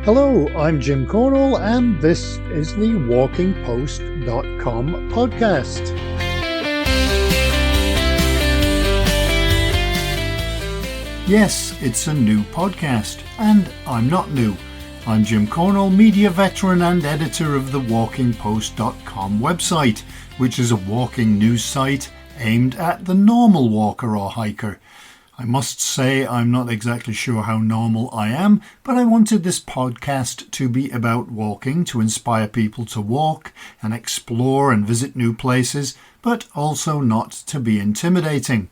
Hello, I'm Jim Cornwall, and this is the WalkingPost.com podcast. Yes, it's a new podcast, and I'm not new. I'm Jim Cornwall, media veteran and editor of the WalkingPost.com website, which is a walking news site aimed at the normal walker or hiker. I must say I'm not exactly sure how normal I am, but I wanted this podcast to be about walking, to inspire people to walk and explore and visit new places, but also not to be intimidating.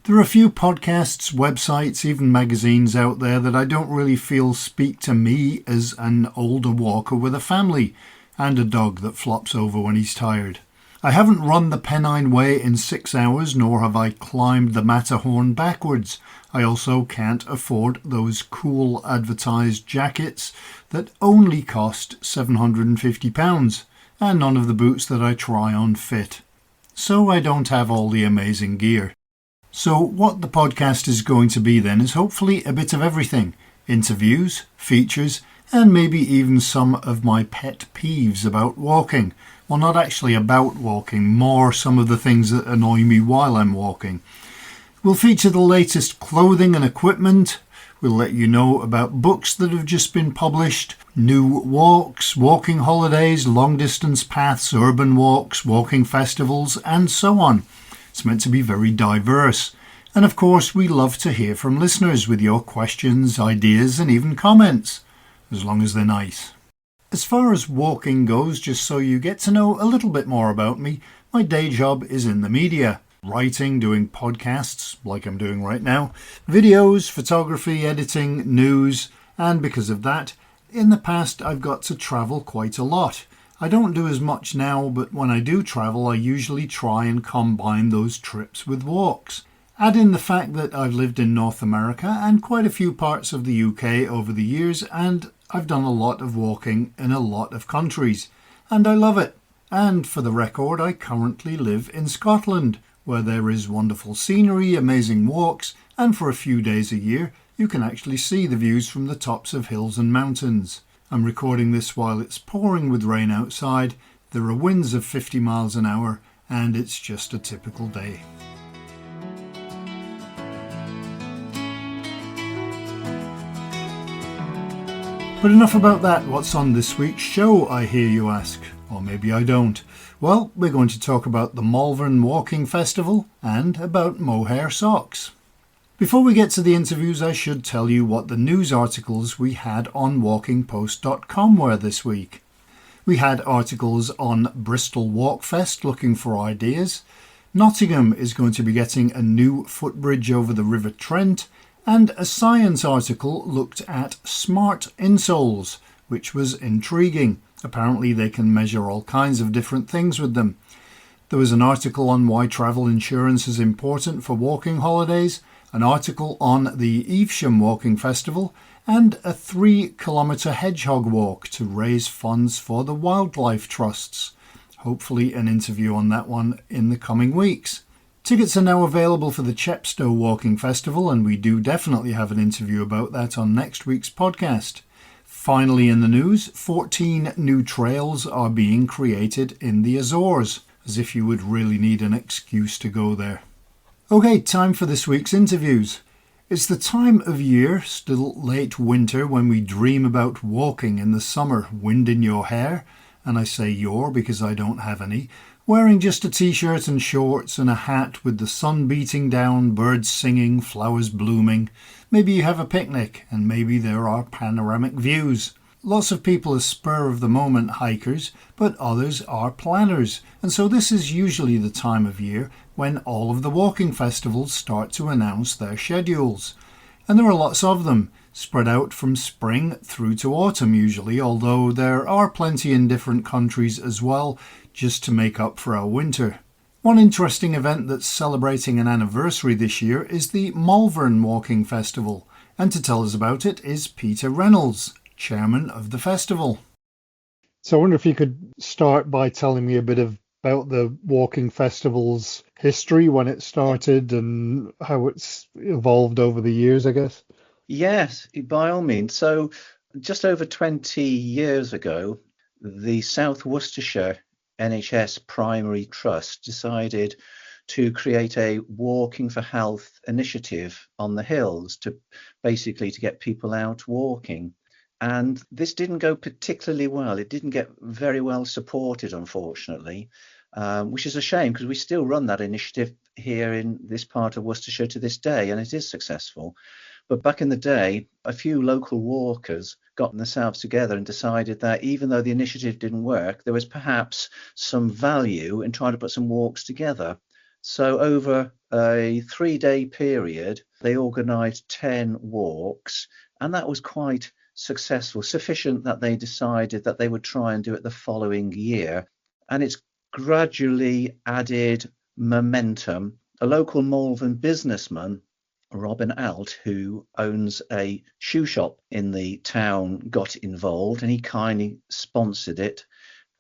There are a few podcasts, websites, even magazines out there that I don't really feel speak to me as an older walker with a family and a dog that flops over when he's tired. I haven't run the Pennine Way in 6 hours, nor have I climbed the Matterhorn backwards. I also can't afford those cool advertised jackets that only cost £750, and none of the boots that I try on fit. So I don't have all the amazing gear. So what the podcast is going to be then is hopefully a bit of everything. Interviews, features, and maybe even some of my pet peeves about walking. Well, not actually about walking, more some of the things that annoy me while I'm walking. We'll feature the latest clothing and equipment. We'll let you know about books that have just been published, new walks, walking holidays, long distance paths, urban walks, walking festivals, and so on. It's meant to be very diverse. And of course, we love to hear from listeners with your questions, ideas, and even comments, as long as they're nice. As far as walking goes, just so you get to know a little bit more about me, my day job is in the media. Writing, doing podcasts, like I'm doing right now, videos, photography, editing, news, and because of that, in the past I've got to travel quite a lot. I don't do as much now, but when I do travel, I usually try and combine those trips with walks. Add in the fact that I've lived in North America and quite a few parts of the UK over the years, and I've done a lot of walking in a lot of countries, and I love it. And for the record, I currently live in Scotland, where there is wonderful scenery, amazing walks, and for a few days a year, you can actually see the views from the tops of hills and mountains. I'm recording this while it's pouring with rain outside, there are winds of 50 miles an hour, and it's just a typical day. But enough about that. What's on this week's show, I hear you ask? Or maybe I don't. Well, we're going to talk about the Malvern Walking Festival and about mohair socks. Before we get to the interviews, I should tell you what the news articles we had on WalkingPost.com were this week. We had articles on Bristol Walkfest looking for ideas. Nottingham is going to be getting a new footbridge over the River Trent. And a science article looked at smart insoles, which was intriguing. Apparently they can measure all kinds of different things with them. There was an article on why travel insurance is important for walking holidays, an article on the Evesham Walking Festival, and a 3-kilometre hedgehog walk to raise funds for the wildlife trusts. Hopefully an interview on that one in the coming weeks. Tickets are now available for the Chepstow Walking Festival, and we do definitely have an interview about that on next week's podcast. Finally in the news, 14 new trails are being created in the Azores, as if you would really need an excuse to go there. Okay, time for this week's interviews. It's the time of year, still late winter, when we dream about walking in the summer, wind in your hair, and I say your because I don't have any, wearing just a t-shirt and shorts and a hat with the sun beating down, birds singing, flowers blooming. Maybe you have a picnic and maybe there are panoramic views. Lots of people are spur-of-the-moment hikers, but others are planners. And so this is usually the time of year when all of the walking festivals start to announce their schedules. And there are lots of them, spread out from spring through to autumn usually, although there are plenty in different countries as well, just to make up for our winter. One interesting event that's celebrating an anniversary this year is the Malvern Walking Festival, and to tell us about it is Peter Reynolds, chairman of the festival. So I wonder if you could start by telling me a bit about the walking festival's history, when it started and how it's evolved over the years, I guess. Yes, by all means. So Just over 20 years ago, the South Worcestershire NHS Primary Trust decided to create a Walking for Health initiative on the hills to basically to get people out walking. And this didn't go particularly well. It didn't get very well supported, unfortunately, which is a shame because we still run that initiative here in this part of Worcestershire to this day, and it is successful. But back in the day, a few local walkers got themselves together and decided that even though the initiative didn't work, there was perhaps some value in trying to put some walks together. So over a 3-day period, they organised 10 walks, and that was quite successful, sufficient that they decided that they would try and do it the following year. And it's gradually added momentum. A local Malvern businessman, Robin Alt, who owns a shoe shop in the town, got involved and he kindly sponsored it.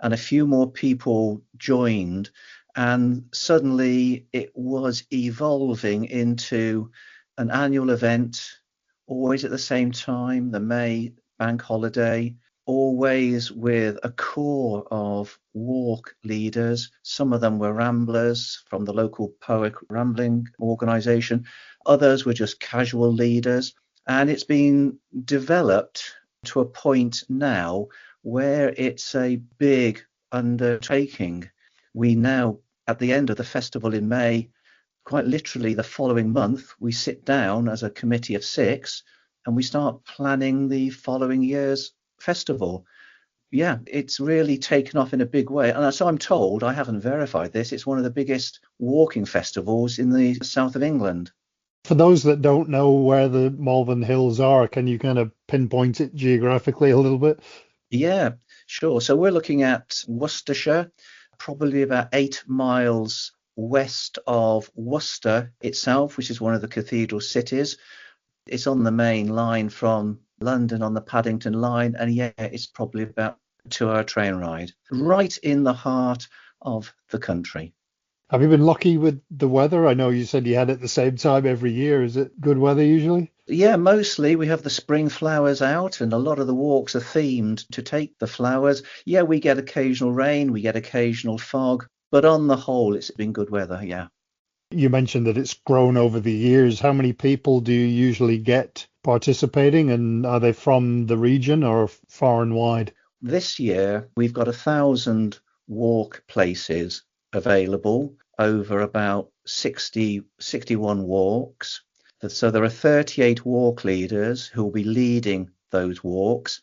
And a few more people joined. And suddenly it was evolving into an annual event, always at the same time, the May bank holiday, always with a core of walk leaders. Some of them were ramblers from the local Poet Rambling organisation. Others were just casual leaders. And it's been developed to a point now where it's a big undertaking. We now, at the end of the festival in May, quite literally the following month, we sit down as a committee of 6 and we start planning the following year's festival. Yeah, it's really taken off in a big way. And so I'm told, I haven't verified this, it's one of the biggest walking festivals in the south of England. For those that don't know where the Malvern Hills are, can you kind of pinpoint it geographically a little bit? Yeah, sure. So we're looking at Worcestershire, probably about 8 miles west of Worcester itself, which is one of the cathedral cities. It's on the main line from London on the Paddington line, and yeah, it's probably about a 2-hour train ride, right in the heart of the country. Have you been lucky with the weather? I know you said you had it the same time every year. Is it good weather usually? Yeah, mostly we have the spring flowers out, and a lot of the walks are themed to take the flowers. Yeah, we get occasional rain, we get occasional fog, but on the whole, it's been good weather, yeah. You mentioned that it's grown over the years. How many people do you usually get participating, and are they from the region or far and wide? This year, we've got 1,000 walk places available over about 61 walks. So there are 38 walk leaders who will be leading those walks.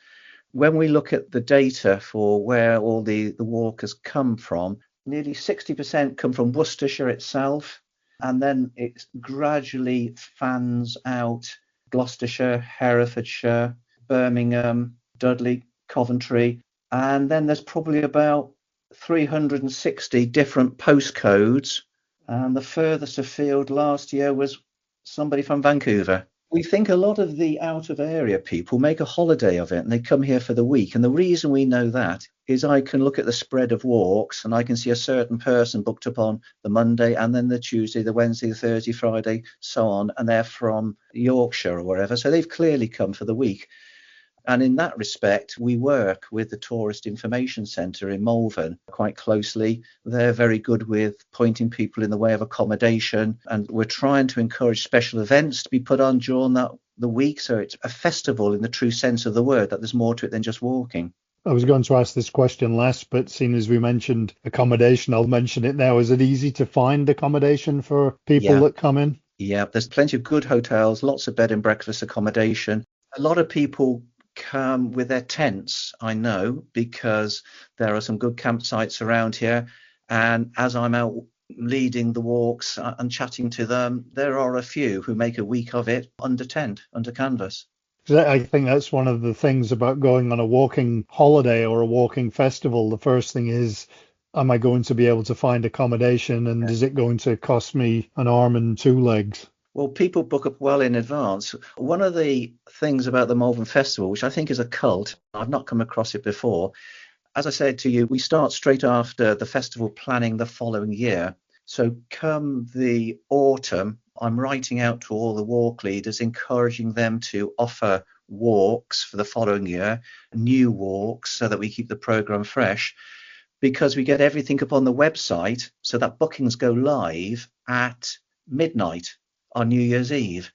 When we look at the data for where all the walkers come from, nearly 60% come from Worcestershire itself, and then it gradually fans out Gloucestershire, Herefordshire, Birmingham, Dudley, Coventry, and then there's probably about 360 different postcodes. And the furthest afield last year was somebody from Vancouver. We think a lot of the out of area people make a holiday of it and they come here for the week. And the reason we know that is I can look at the spread of walks and I can see a certain person booked up on the Monday and then the Tuesday, the Wednesday, the Thursday, Friday, so on. And they're from Yorkshire or wherever. So they've clearly come for the week. And in that respect, we work with the Tourist Information Centre in Malvern quite closely. They're very good with pointing people in the way of accommodation. And we're trying to encourage special events to be put on during the week. So it's a festival in the true sense of the word, that there's more to it than just walking. I was going to ask this question last, but seeing as we mentioned accommodation, I'll mention it now. Is it easy to find accommodation for people that come in? Yeah, there's plenty of good hotels, lots of bed and breakfast accommodation. A lot of people come with their tents, I know, because there are some good campsites around here. And as I'm out leading the walks and chatting to them, there are a few who make a week of it under tent, under canvas. I think that's one of the things about going on a walking holiday or a walking festival. The first thing is, am I going to be able to find accommodation, and is it going to cost me an arm and 2 legs? Well, people book up well in advance. One of the things about the Malvern Festival, which I think is a cult, I've not come across it before. As I said to you, we start straight after the festival planning the following year. So come the autumn, I'm writing out to all the walk leaders, encouraging them to offer walks for the following year, new walks, so that we keep the program fresh, because we get everything up on the website so that bookings go live at midnight on New Year's Eve,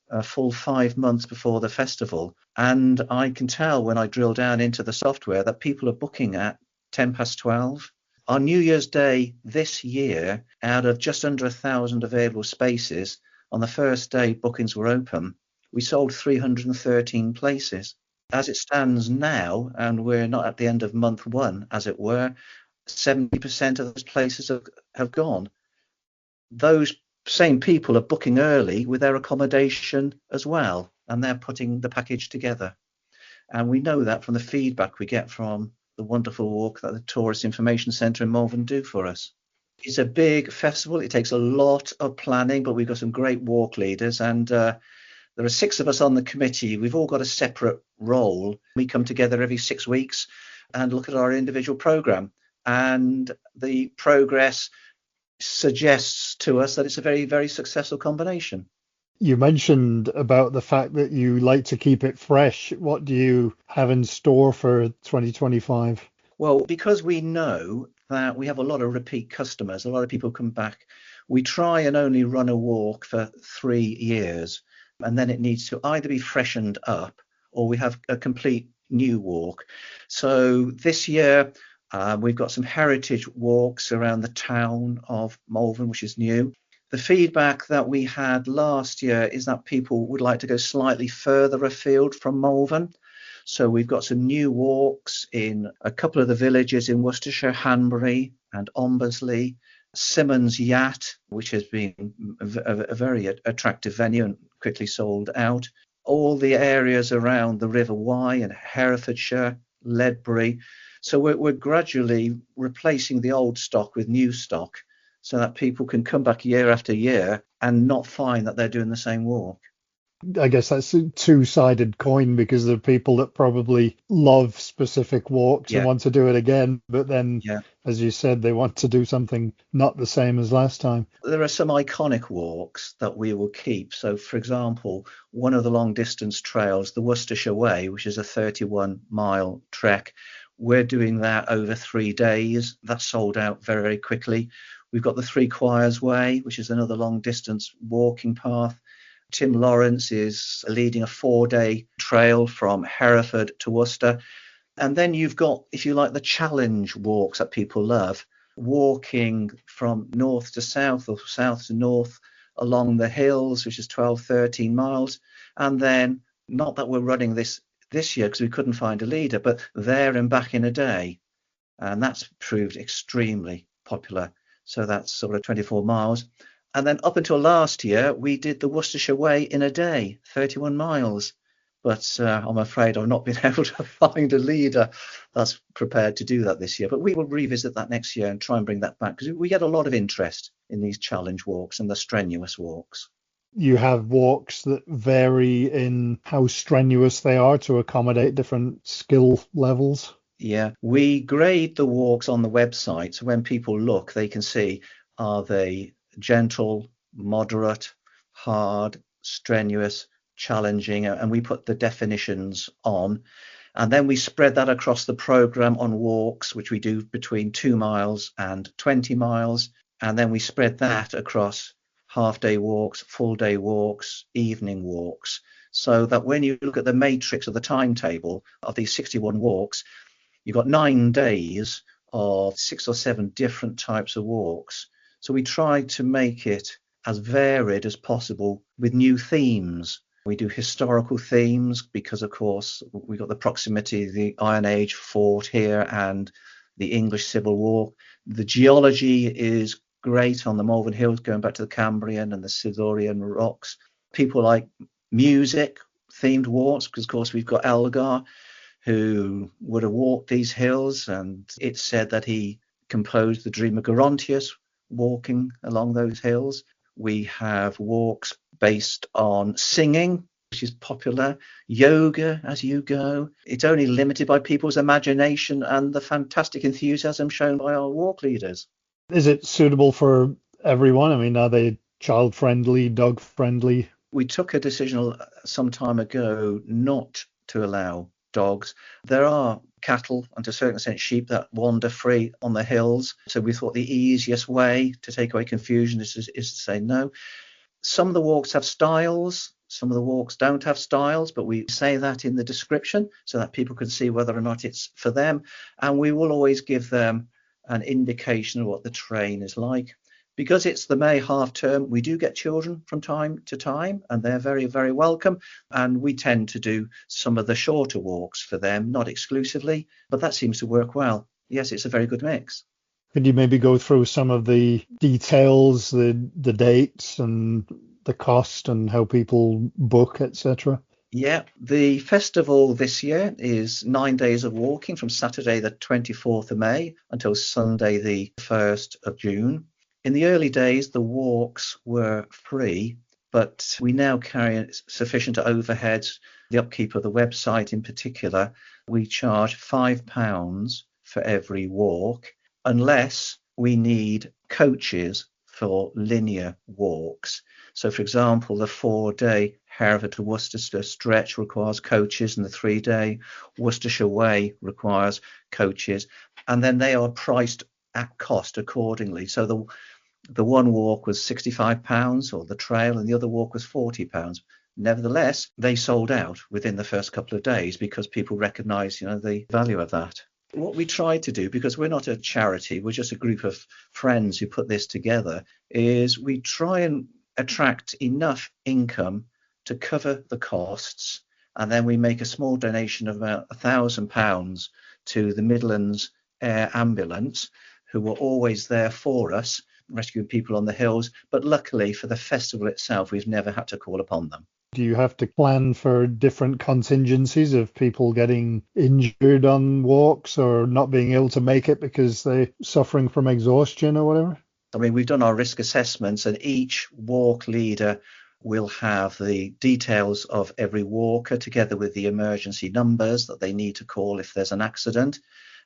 a full 5 months before the festival. And I can tell when I drill down into the software that people are booking at 10 past 12. On New Year's Day this year, out of just under 1,000 available spaces, on the first day bookings were open, we sold 313 places. As it stands now, and we're not at the end of month one, as it were, 70% of those places have gone. Those same people are booking early with their accommodation as well, and they're putting the package together. And we know that from the feedback we get from the wonderful walk that the Tourist Information Centre in Malvern do for us. It's a big festival. It takes a lot of planning, but we've got some great walk leaders, and there are 6 of us on the committee. We've all got a separate role. We come together every 6 weeks and look at our individual programme, and the progress suggests to us that it's a very, very successful combination. You mentioned about the fact that you like to keep it fresh. What do you have in store for 2025? Well, because we know that we have a lot of repeat customers, a lot of people come back, we try and only run a walk for 3 years, and then it needs to either be freshened up or we have a complete new walk. So this year, we've got some heritage walks around the town of Malvern, which is new. The feedback that we had last year is that people would like to go slightly further afield from Malvern. So we've got some new walks in a couple of the villages in Worcestershire, Hanbury and Ombersley, Simmons Yacht, which has been a very attractive venue and quickly sold out. All the areas around the River Wye and Herefordshire, Ledbury. So we're gradually replacing the old stock with new stock so that people can come back year after year and not find that they're doing the same walk. I guess that's a two-sided coin, because there are people that probably love specific walks and want to do it again, but then, as you said, they want to do something not the same as last time. There are some iconic walks that we will keep. So, for example, one of the long-distance trails, the Worcestershire Way, which is a 31-mile trek, we're doing that over 3 days. That's sold out very, very quickly. We've got the Three Choirs Way, which is another long-distance walking path. Tim Lawrence is leading a 4-day trail from Hereford to Worcester. And then you've got, if you like, the challenge walks that people love, walking from north to south or south to north along the hills, which is 12, 13 miles. And then, not that we're running this year because we couldn't find a leader, but there and back in a day. And that's proved extremely popular. So that's sort of 24 miles. And then up until last year, we did the Worcestershire Way in a day, 31 miles. But I'm afraid I've not been able to find a leader that's prepared to do that this year. But we will revisit that next year and try and bring that back, because we get a lot of interest in these challenge walks and the strenuous walks. You have walks that vary in how strenuous they are to accommodate different skill levels. Yeah, we grade the walks on the website. So when people look, they can see, are they gentle, moderate, hard, strenuous, challenging, and we put the definitions on, and then we spread that across the program on walks, which we do between 2 miles and 20 miles, and then we spread that across half-day walks, full-day walks, evening walks, so that when you look at the matrix of the timetable of these 61 walks, you've got 9 days of 6 or 7 different types of walks. So we try to make it as varied as possible with new themes. We do historical themes because, of course, we've got the proximity of the Iron Age fort here and the English Civil War. The geology is great on the Malvern Hills, going back to the Cambrian and the Silurian rocks. People like music, themed walks, because, of course, we've got Elgar, who would have walked these hills, and it's said that he composed the Dream of Gerontius, walking along those hills. We have walks based on singing, which is popular, yoga as you go. It's only limited by people's imagination and the fantastic enthusiasm shown by our walk leaders. Is it suitable for everyone? I mean, are they child friendly, dog friendly? We took a decision some time ago not to allow dogs. There are cattle and to a certain extent sheep that wander free on the hills. So we thought the easiest way to take away confusion is to say no. Some of the walks have stiles, some of the walks don't have stiles, but we say that in the description so that people can see whether or not it's for them. And we will always give them an indication of what the terrain is like. Because it's the May half term, we do get children from time to time, and they're very, very welcome. And we tend to do some of the shorter walks for them, not exclusively, but that seems to work well. Yes, it's a very good mix. Could you maybe go through some of the details, the dates and the cost and how people book, etc.? Yeah, the festival this year is 9 days of walking from Saturday the 24th of May until Sunday the 1st of June. In the early days, the walks were free, but we now carry sufficient overheads. The upkeep of the website in particular, we charge £5 for every walk, unless we need coaches for linear walks. So, for example, the 4-day Hereford to Worcester stretch requires coaches, and the 3-day Worcestershire Way requires coaches, and then they are priced at cost accordingly. So the one walk was £65, or the trail, and the other walk was £40. Nevertheless, they sold out within the first couple of days because people recognise, the value of that. What we try to do, because we're not a charity, we're just a group of friends who put this together, is we try and attract enough income to cover the costs, and then we make a small donation of about £1,000 to the Midlands Air Ambulance, who were always there for us, rescuing people on the hills. But luckily for the festival itself, we've never had to call upon them. Do you have to plan for different contingencies of people getting injured on walks or not being able to make it because they're suffering from exhaustion or whatever? I mean, we've done our risk assessments, and each walk leader will have the details of every walker together with the emergency numbers that they need to call if there's an accident.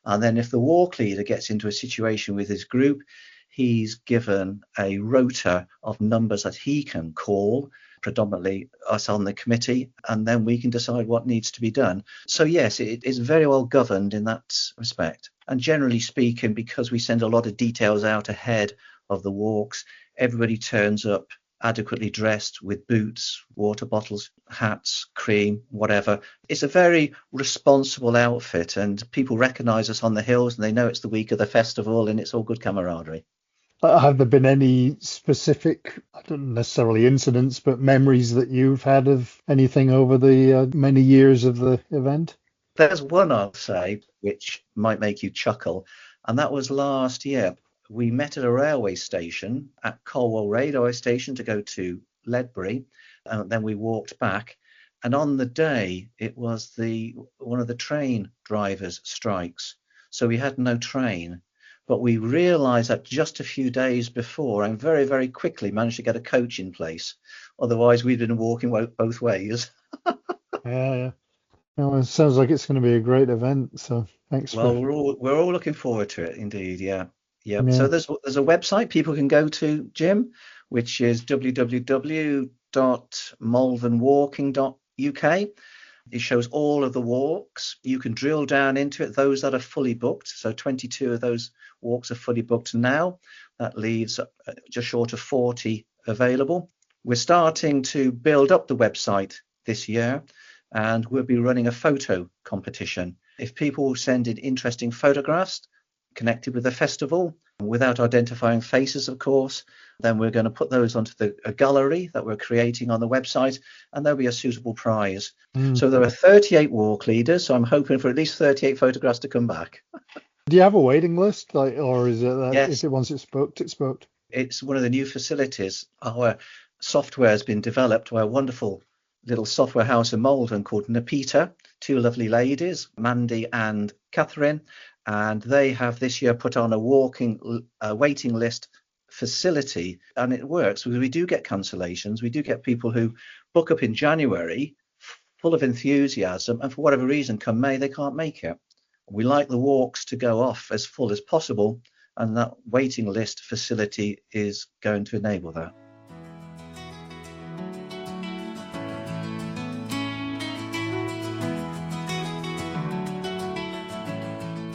And then if the walk leader gets into a situation with his group, he's given a rota of numbers that he can call, predominantly us on the committee, and then we can decide what needs to be done. So yes, it is very well governed in that respect. And generally speaking, because we send a lot of details out ahead of the walks, everybody turns up adequately dressed with boots, water bottles, hats, cream, whatever. It's a very responsible outfit, and people recognise us on the hills, and they know it's the week of the festival, and it's all good camaraderie. Have there been any specific, I don't necessarily incidents, but memories that you've had of anything over the many years of the event? There's one, I'll say, which might make you chuckle, and that was last year. We met at a railway station at Colwell Railway Station to go to Ledbury, and then we walked back. And on the day, it was one of the train drivers' strikes, so we had no train. But we realised that just a few days before, and very, very quickly managed to get a coach in place. Otherwise, we'd been walking both ways. Yeah. Well, it sounds like it's going to be a great event. So thanks. Well, we're all looking forward to it, indeed. Yeah. So there's a website people can go to, Jim, which is www.malvernwalking.uk. It shows all of the walks. You can drill down into it, those that are fully booked. So 22 of those walks are fully booked now. That leaves just short of 40 available. We're starting to build up the website this year, and we'll be running a photo competition. If people send in interesting photographs connected with the festival, without identifying faces, of course, then we're going to put those onto a gallery that we're creating on the website, and there'll be a suitable prize. So there are 38 walk leaders, so I'm hoping for at least 38 photographs to come back. Do you have a waiting list, or is it that Yes. once it's booked, it's booked? It's one of the new facilities. Our software has been developed by a wonderful little software house in Malvern called Napita, two lovely ladies, Mandy and Catherine, and they have this year put on a waiting list facility, and it works because we do get cancellations. We do get people who book up in January full of enthusiasm, and for whatever reason, come May, they can't make it. We like the walks to go off as full as possible, and that waiting list facility is going to enable that.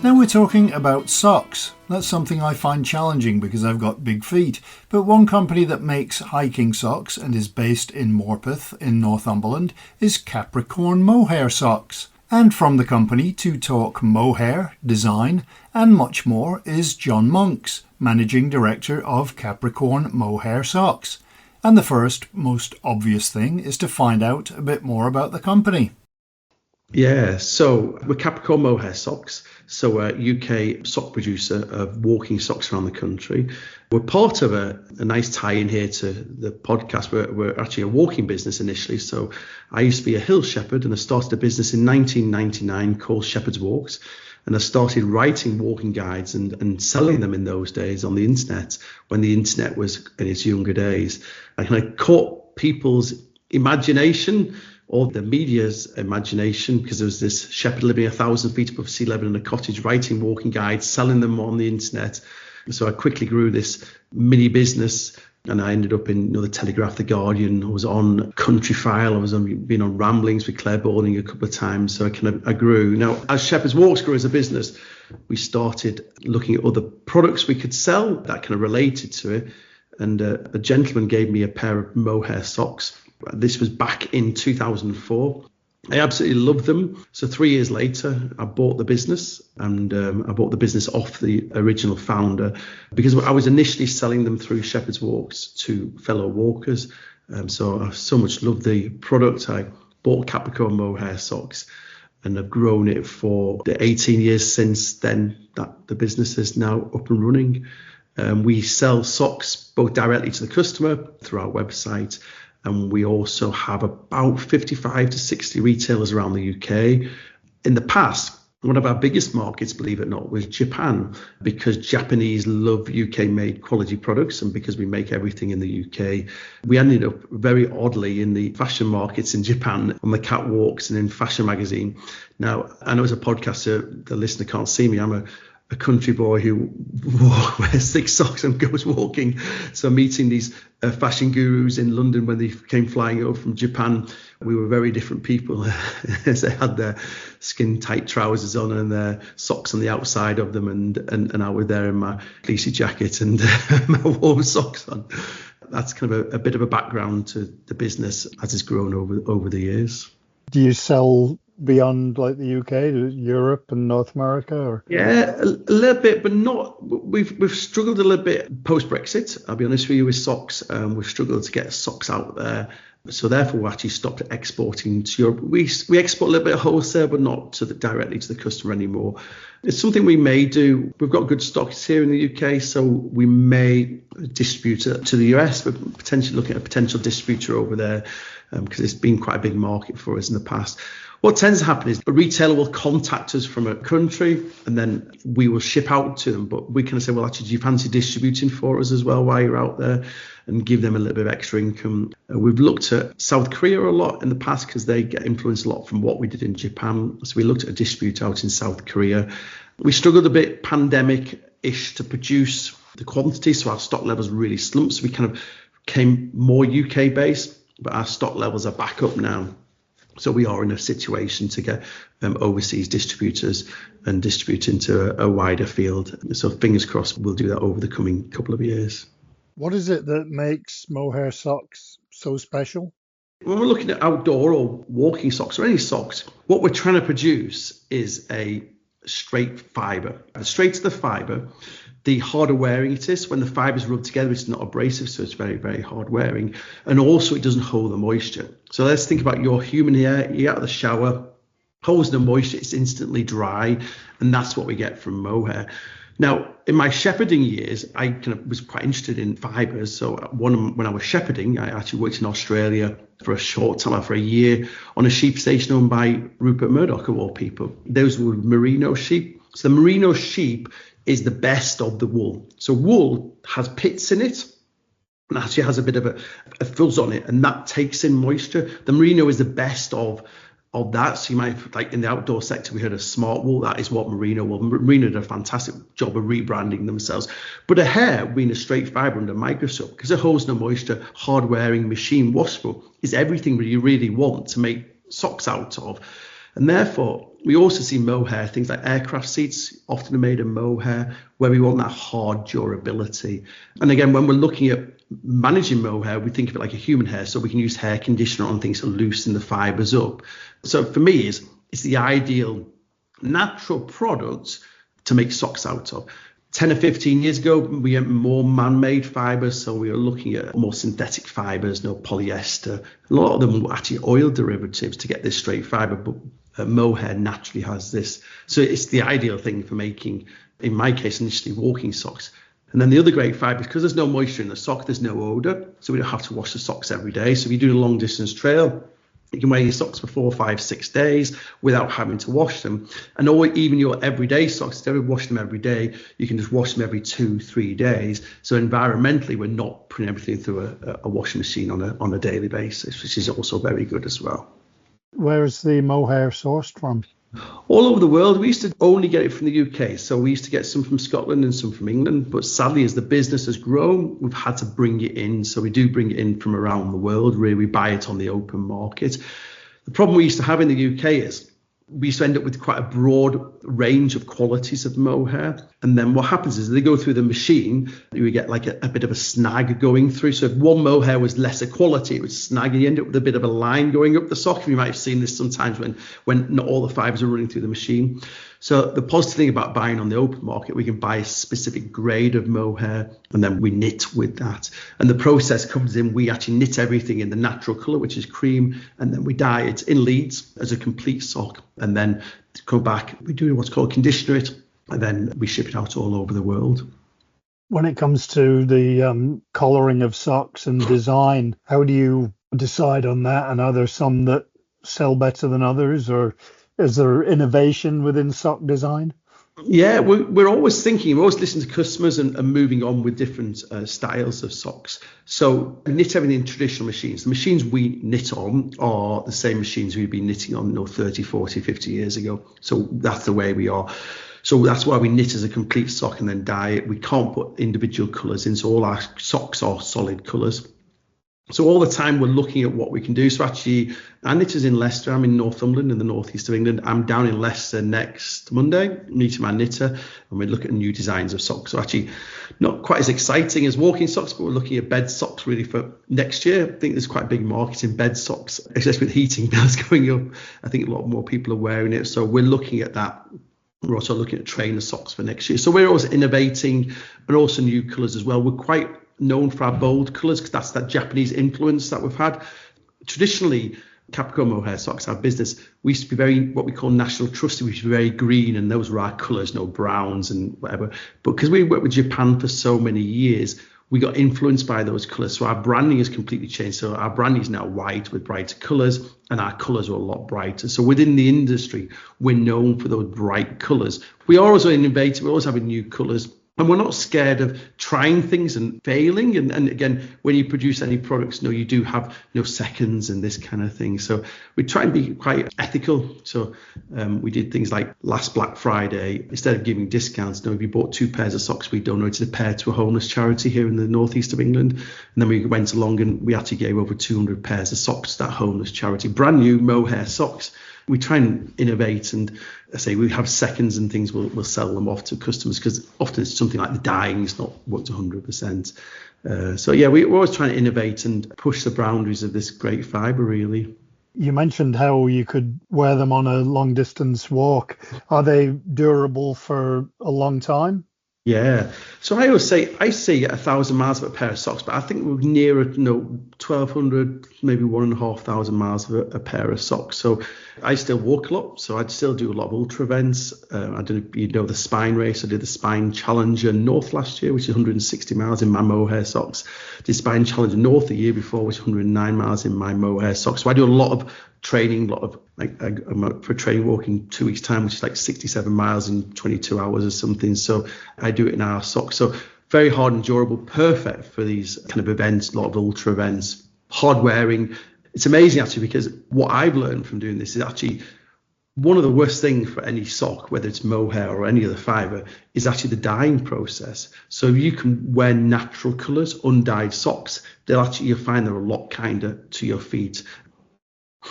Now we're talking about socks. That's something I find challenging because I've got big feet. But one company that makes hiking socks and is based in Morpeth in Northumberland is Capricorn Mohair Socks. And from the company to talk mohair, design and much more is John Monks, Managing Director of Capricorn Mohair Socks. And the first, most obvious thing is to find out a bit more about the company. Yeah, so we're Capricorn Mohair Socks, so a UK sock producer of walking socks around the country. We're part of a nice tie-in here to the podcast. We're actually a walking business initially. So I used to be a hill shepherd and I started a business in 1999 called Shepherd's Walks. And I started writing walking guides and selling them in those days on the internet when the internet was in its younger days. I kind of caught people's imagination or the media's imagination, because there was this shepherd living 1,000 feet above sea level in a cottage, writing walking guides, selling them on the internet. So I quickly grew this mini business, and I ended up in the Telegraph, the Guardian. I was on Country File. I was been on Ramblings with Claire Balding a couple of times. So I grew. Now, as Shepherd's Walks grew as a business, we started looking at other products we could sell that kind of related to it. And a gentleman gave me a pair of mohair socks. This was back in 2004. I absolutely loved them. So 3 years later, I bought the business, and I bought the business off the original founder because I was initially selling them through Shepherd's Walks to fellow walkers. So I so much loved the product. I bought Capricorn Mohair Socks and I've grown it for the 18 years since then that the business is now up and running. We sell socks both directly to the customer through our website, and we also have about 55 to 60 retailers around the UK. In the past, one of our biggest markets, believe it or not, was Japan, because Japanese love UK-made quality products, and because we make everything in the UK. We ended up very oddly in the fashion markets in Japan, on the catwalks and in fashion magazine. Now, I know as a podcaster, the listener can't see me. I'm a country boy who wears thick socks and goes walking. So meeting these fashion gurus in London when they came flying over from Japan, we were very different people as they had their skin tight trousers on and their socks on the outside of them, and I was there in my fleecy jacket and my warm socks on. That's kind of a bit of a background to the business as it's grown over the years. Do you sell beyond like the UK, to Europe and North America? Or? Yeah, a little bit, but not. We've struggled a little bit post Brexit. I'll be honest with you with socks. We've struggled to get socks out there, so therefore we actually stopped exporting to Europe. We export a little bit of wholesale, but not directly to the customer anymore. It's something we may do. We've got good stocks here in the UK, so we may distribute it to the US. We're potentially looking at a potential distributor over there because it's been quite a big market for us in the past. What tends to happen is a retailer will contact us from a country and then we will ship out to them. But we kind of say, well, actually, do you fancy distributing for us as well while you're out there, and give them a little bit of extra income? We've looked at South Korea a lot in the past because they get influenced a lot from what we did in Japan. So we looked at a distribute out in South Korea. We struggled a bit pandemic-ish to produce the quantity, so our stock levels really slumped. So we kind of came more UK based, but our stock levels are back up now. So we are in a situation to get overseas distributors and distribute into a wider field. So fingers crossed we'll do that over the coming couple of years. What is it that makes mohair socks so special? When we're looking at outdoor or walking socks or any socks, what we're trying to produce is a straight fibre. Straight to the fibre, the harder wearing it is. When the fibres rub together, it's not abrasive, so it's very, very hard wearing. And also it doesn't hold the moisture. So let's think about your human hair. You get out of the shower, holds no moisture, it's instantly dry. And that's what we get from mohair. Now, in my shepherding years, I kind of was quite interested in fibres. So when I was shepherding, I actually worked in Australia for a short time, for a year, on a sheep station owned by Rupert Murdoch, of all people. Those were merino sheep. So the merino sheep is the best of the wool. So wool has pits in it and actually has a bit of a fuzz on it, and that takes in moisture. The merino is the best of that. So you might, like in the outdoor sector, we heard of smart wool. That is what merino wool. Merino did a fantastic job of rebranding themselves. But a hair being a straight fibre under a microscope, because it holds no moisture, hard wearing, machine washable, is everything that you really want to make socks out of. And therefore, We also see mohair, things like aircraft seats often are made of mohair, where we want that hard durability. And again, when we're looking at managing mohair, we think of it like a human hair, so we can use hair conditioner on things to loosen the fibers up. So for me, it's the ideal natural product to make socks out of. 10 or 15 years ago, we had more man-made fibers, so we were looking at more synthetic fibers, no polyester. A lot of them were actually oil derivatives to get this straight fiber, but mohair naturally has this. So it's the ideal thing for making, in my case, initially walking socks. And then the other great fiber, because there's no moisture in the sock, there's no odor, so we don't have to wash the socks every day. So if you're doing a long distance trail, you can wear your socks for 4, 5, 6 days without having to wash them. And even your everyday socks, instead of washing them every day, you can just wash them every 2, 3 days. So environmentally, we're not putting everything through a washing machine on a daily basis, which is also very good as well. Where is the mohair sourced from? All over the world. We used to only get it from the UK. So we used to get some from Scotland and some from England. But sadly, as the business has grown, we've had to bring it in. So we do bring it in from around the world. Really, we buy it on the open market. The problem we used to have in the UK is we used to end up with quite a broad range of qualities of mohair. And then what happens is they go through the machine, you get like a bit of a snag going through. So if one mohair was lesser quality, it would snag and you end up with a bit of a line going up the sock. You might have seen this sometimes when not all the fibers are running through the machine. So the positive thing about buying on the open market, we can buy a specific grade of mohair and then we knit with that. And the process comes in, we actually knit everything in the natural colour, which is cream, and then we dye it in leads as a complete sock. And then to come back, we do what's called conditioner it, and then we ship it out all over the world. When it comes to the colouring of socks and design, how do you decide on that? And are there some that sell better than others, or is there innovation within sock design? Yeah, we're always thinking, we're always listening to customers and moving on with different styles of socks. So we knit everything in traditional machines. The machines we knit on are the same machines we've been knitting on 30, 40, 50 years ago. So that's the way we are. So that's why we knit as a complete sock and then dye it. We can't put individual colours in, so all our socks are solid colours. So all the time we're looking at what we can do. So actually, our knitter's in Leicester. I'm in Northumberland in the northeast of England. I'm down in Leicester next Monday, meeting my knitter, and we're looking at new designs of socks. So actually, not quite as exciting as walking socks, but we're looking at bed socks really for next year. I think there's quite a big market in bed socks, especially with heating bills going up. I think a lot more people are wearing it. So we're looking at that. We're also looking at trainer socks for next year. So we're always innovating, and also new colours as well. We're quite known for our bold colours because that's that Japanese influence that we've had. Traditionally, Capricorn Mohair Socks, our business, we used to be very what we call national trusted, which is very green, and those were our colours, no browns and whatever. But because we worked with Japan for so many years, we got influenced by those colours. So our branding has completely changed. So our branding is now white with brighter colours, and our colours are a lot brighter. So within the industry, we're known for those bright colours. We are also innovative. We're always having new colours. And we're not scared of trying things and failing. And again, when you produce any products, you do have seconds and this kind of thing. So we try and be quite ethical. So we did things like last Black Friday, instead of giving discounts, if you bought 2 pairs of socks, we donated a pair to a homeless charity here in the northeast of England. And then we went along and we actually gave over 200 pairs of socks to that homeless charity, brand new mohair socks. We try and innovate, and I say we have seconds and things, we'll sell them off to customers because often it's something like the dyeing is not worked 100%. So yeah, we're always trying to innovate and push the boundaries of this great fibre, really. You mentioned how you could wear them on a long distance walk. Are they durable for a long time? Yeah. So I always say, 1,000 miles of a pair of socks, but I think we're nearer, 1,200, maybe 1,500 miles of a pair of socks. So I still walk a lot. So I'd still do a lot of ultra events. I don't know if you know the Spine race. I did the Spine Challenger North last year, which is 160 miles in my mohair socks. Did Spine Challenger North the year before, which is 109 miles in my mohair socks. So I do a lot of training, I'm out for training walking 2 weeks time, which is like 67 miles in 22 hours or something. So I do it in our socks. So very hard and durable, perfect for these kind of events, a lot of ultra events, hard wearing. It's amazing actually, because what I've learned from doing this is actually one of the worst things for any sock, whether it's mohair or any other fibre, is actually the dyeing process. So if you can wear natural colours, undyed socks, you'll find they're a lot kinder to your feet.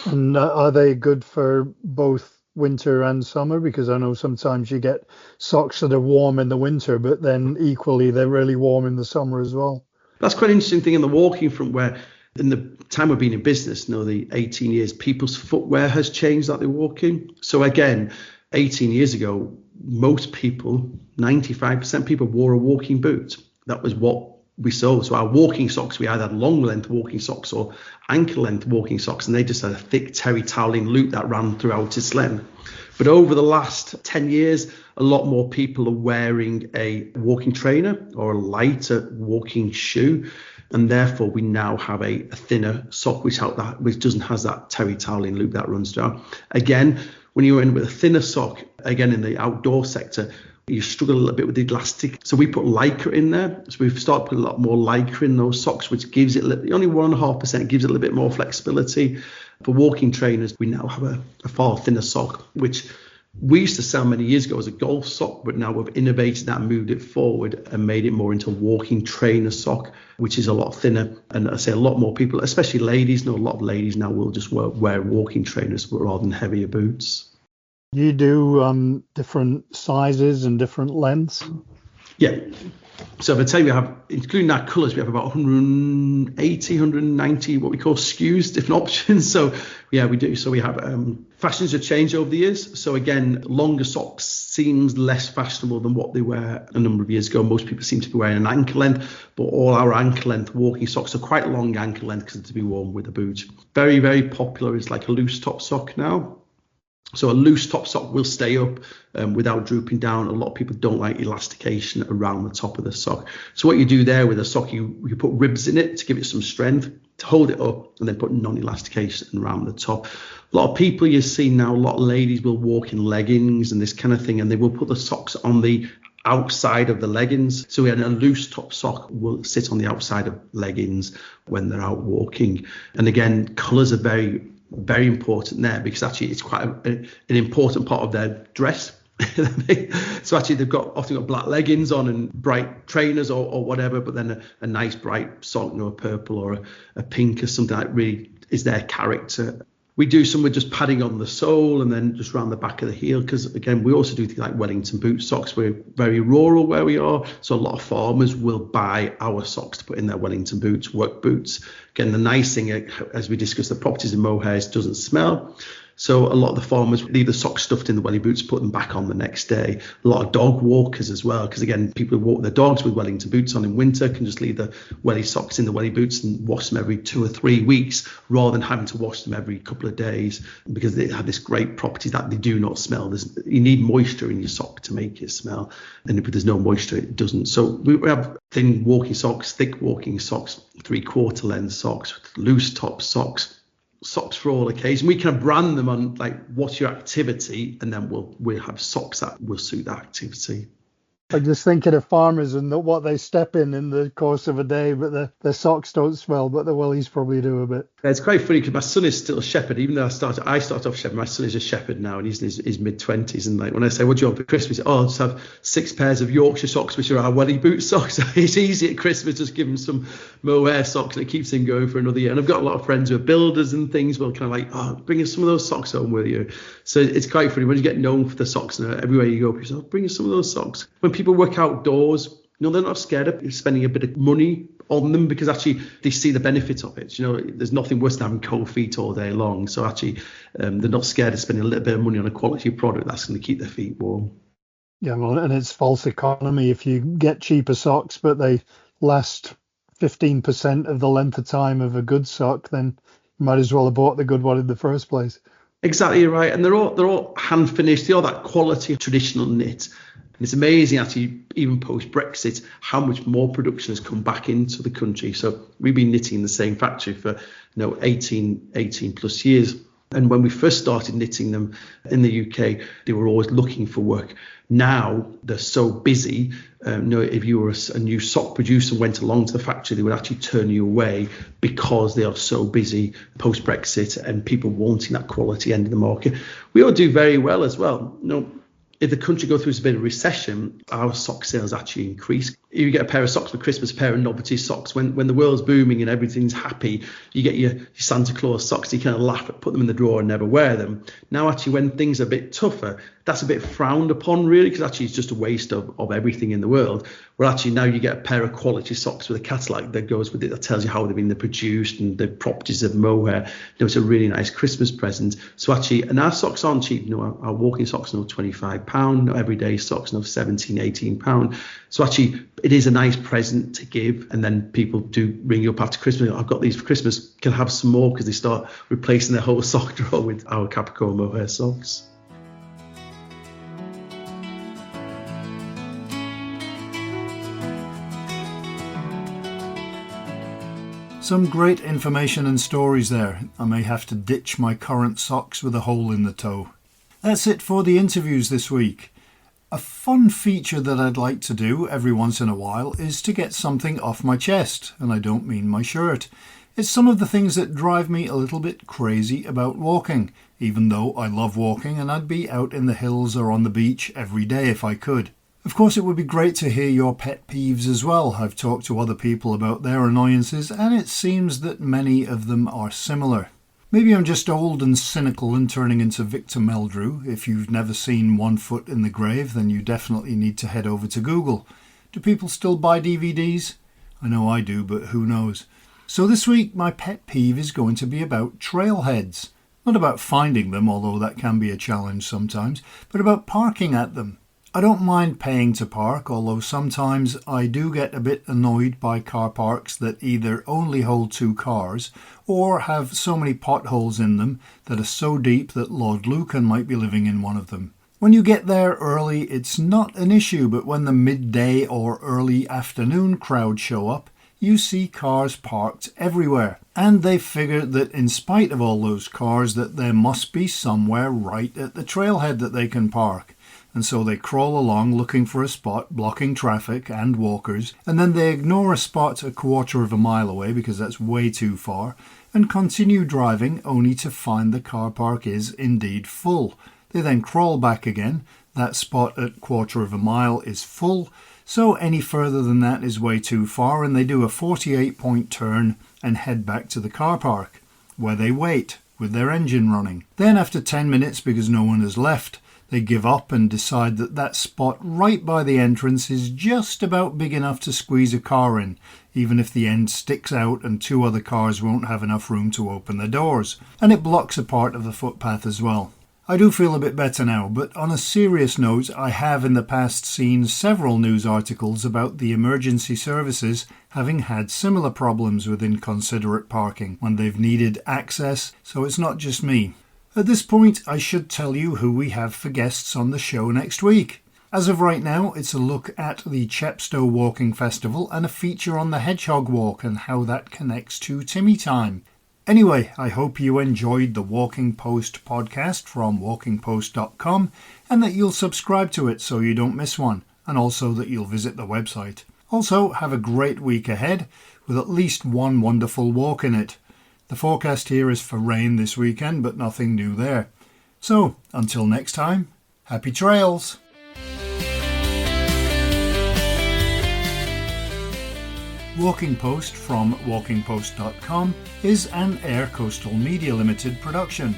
And are they good for both winter and summer? Because I know sometimes you get socks that are warm in the winter, but then equally they're really warm in the summer as well. That's quite an interesting thing in the walking front, where in the time we've been in business, the 18 years, people's footwear has changed that they're walking. So again, 18 years ago, most people, 95% people wore a walking boot. That was what we saw. So our walking socks, we either had long length walking socks or ankle length walking socks, and they just had a thick terry toweling loop that ran throughout its length. But over the last 10 years, a lot more people are wearing a walking trainer or a lighter walking shoe. And therefore, we now have a thinner sock, which doesn't has that terry toweling loop that runs down. Again, when you're in with a thinner sock, again, in the outdoor sector, you struggle a little bit with the elastic. So we put Lycra in there. So we've started putting a lot more Lycra in those socks, which gives it only 1.5%, gives it a little bit more flexibility. For walking trainers, we now have a far thinner sock, which we used to sell many years ago as a golf sock, but now we've innovated that, moved it forward and made it more into a walking trainer sock, which is a lot thinner. And I say a lot more people, especially ladies, a lot of ladies now will just wear walking trainers rather than heavier boots. You do different sizes and different lengths? Yeah. So if I tell you, we have, including our colours, we have about 180, 190 what we call SKUs, different options. So yeah, we do. So we have fashions have changed over the years. So again, longer socks seems less fashionable than what they were a number of years ago. Most people seem to be wearing an ankle length, but all our ankle length walking socks are quite long ankle length because to be worn with a boot. Very, very popular is like a loose top sock now. So a loose top sock will stay up without drooping down. A lot of people don't like elastication around the top of the sock. So what you do there with a sock, you put ribs in it to give it some strength, to hold it up, and then put non-elastication around the top. A lot of people you see now, a lot of ladies will walk in leggings and this kind of thing, and they will put the socks on the outside of the leggings. So a loose top sock will sit on the outside of leggings when they're out walking. And again, colours are very, very important there, because actually it's quite an important part of their dress. So actually they've often got black leggings on and bright trainers or whatever, but then a nice bright sock, a purple or a pink or something that really is their character. We do some with just padding on the sole and then just around the back of the heel, because again, we also do things like Wellington boot socks. We're very rural where we are, so a lot of farmers will buy our socks to put in their Wellington boots, work boots. Again, the nice thing, as we discussed, the properties of mohairs doesn't smell. So a lot of the farmers leave the socks stuffed in the welly boots, put them back on the next day. A lot of dog walkers as well, because again, people who walk their dogs with Wellington boots on in winter can just leave the welly socks in the welly boots and wash them every 2 or 3 weeks rather than having to wash them every couple of days, because they have this great property that they do not smell. You need moisture in your sock to make it smell, and if there's no moisture, it doesn't. So we have thin walking socks, thick walking socks, 3/4 length socks, loose top socks for all occasions. We can brand them on like what's your activity, and then we'll have socks that will suit that activity. I'm just thinking of farmers and what they step in the course of a day, but their socks don't smell, but the wellies probably do a bit. It's quite funny because my son is still a shepherd, even though I started off shepherd. My son is a shepherd now, and he's in his mid-20s. And like when I say, what do you want for Christmas? I'll just have 6 pairs of Yorkshire socks, which are our welly boot socks. It's easy at Christmas, just give him some mohair socks, and it keeps him going for another year. And I've got a lot of friends who are builders and things. Well, kind of like, bring us some of those socks home with you. So it's quite funny when you get known for the socks, and everywhere you go, people say, bring us some of those socks. When people work outdoors, they're not scared of spending a bit of money on them, because actually they see the benefit of it. There's nothing worse than having cold feet all day long. So actually they're not scared of spending a little bit of money on a quality product that's going to keep their feet warm. Yeah, well, and it's false economy if you get cheaper socks, but they last 15% of the length of time of a good sock, then you might as well have bought the good one in the first place. Exactly right. And they're all hand finished. They're all that quality traditional knit. And it's amazing actually, even post Brexit, how much more production has come back into the country. So we've been knitting in the same factory for 18 plus years. And when we first started knitting them in the UK, they were always looking for work. Now they're so busy. If you were a new sock producer and went along to the factory, they would actually turn you away because they are so busy post Brexit and people wanting that quality end of the market. We all do very well as well. If the country goes through a bit of recession, our sock sales actually increase. You get a pair of socks for Christmas, a pair of novelty socks. When the world's booming and everything's happy, you get your Santa Claus socks. You kind of laugh at, put them in the drawer and never wear them. Now, actually, when things are a bit tougher, that's a bit frowned upon, really, because actually it's just a waste of everything in the world. Where actually now you get a pair of quality socks with a catalog that goes with it, that tells you how they've been produced and the properties of mohair. It's a really nice Christmas present. So actually, and our socks aren't cheap. Our walking socks are £25, everyday socks are £17, £18. So actually, it is a nice present to give, and then people do ring you up after Christmas. I've got these for Christmas. Can I have some more? Because they start replacing their whole sock drawer with our Capricorn Mohair Socks. Some great information and stories there. I may have to ditch my current socks with a hole in the toe. That's it for the interviews this week. A fun feature that I'd like to do every once in a while is to get something off my chest, and I don't mean my shirt. It's some of the things that drive me a little bit crazy about walking, even though I love walking and I'd be out in the hills or on the beach every day if I could. Of course, it would be great to hear your pet peeves as well. I've talked to other people about their annoyances, and it seems that many of them are similar. Maybe I'm just old and cynical and turning into Victor Meldrew. If you've never seen One Foot in the Grave, then you definitely need to head over to Google. Do people still buy DVDs? I know I do, but who knows? So this week, my pet peeve is going to be about trailheads. Not about finding them, although that can be a challenge sometimes, but about parking at them. I don't mind paying to park, although sometimes I do get a bit annoyed by car parks that either only hold 2 cars or have so many potholes in them that are so deep that Lord Lucan might be living in one of them. When you get there early, it's not an issue, but when the midday or early afternoon crowd show up, you see cars parked everywhere. And they figure that in spite of all those cars, that there must be somewhere right at the trailhead that they can park. And so they crawl along looking for a spot, blocking traffic and walkers, and then they ignore a spot a quarter of a mile away because that's way too far, and continue driving only to find the car park is indeed full. They then crawl back again, that spot at quarter of a mile is full, so any further than that is way too far, and they do a 48-point turn and head back to the car park, where they wait with their engine running. Then after 10 minutes, because no one has left, they give up and decide that that spot right by the entrance is just about big enough to squeeze a car in, even if the end sticks out and 2 other cars won't have enough room to open their doors. And it blocks a part of the footpath as well. I do feel a bit better now, but on a serious note, I have in the past seen several news articles about the emergency services having had similar problems with inconsiderate parking when they've needed access, so it's not just me. At this point, I should tell you who we have for guests on the show next week. As of right now, it's a look at the Chepstow Walking Festival and a feature on the Hedgehog Walk and how that connects to Timmy Time. Anyway, I hope you enjoyed the Walking Post podcast from walkingpost.com and that you'll subscribe to it so you don't miss one, and also that you'll visit the website. Also, have a great week ahead with at least one wonderful walk in it. The forecast here is for rain this weekend, but nothing new there. So, until next time, happy trails! Walking Post from walkingpost.com is an Air Coastal Media Limited production.